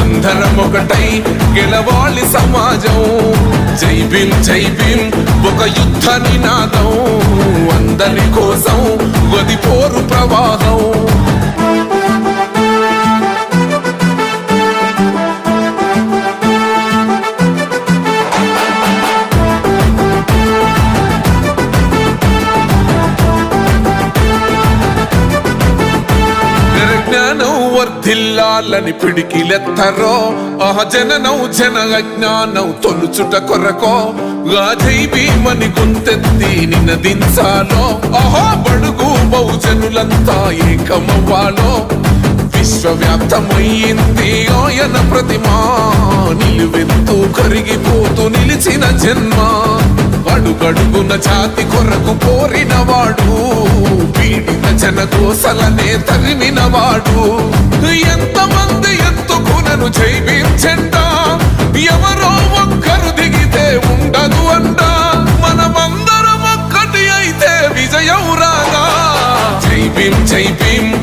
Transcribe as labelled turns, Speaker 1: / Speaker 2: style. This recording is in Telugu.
Speaker 1: అందరం ఒకటై గెలవాలి సమాజం. జై భీమ్ ఒక యుద్ధ నినాదం, అందరి కోసం గది పోరు ప్రవాహం. వర్ధిల్లాలని పిడికిలెత్తరో జననం జన అజ్ఞానం తొలుచుట కొరకో జై భీమని గొంతెత్తి నినదించాలో. బడుగు బహుజనులంతా ఏకమవ్వాలో. విశ్వవ్యాప్తమయ్యింది ఆయన ప్రతిమా, నిలువెత్తు కరిగిపోతూ నిలిచిన జన్మ. అడుగడుగున జాతి కొరకు పోరినవాడు, పీడిత జనకోసలనే తరిమినవాడు. ఎంతమంది ఎత్తుకునను జై భీమ్ జెండా, ఎవరో ఒక్కరు దిగితే ఉండదు అండ. మనమందరం ఒక్కటి అయితే విజయం రాగా. జై భీమ్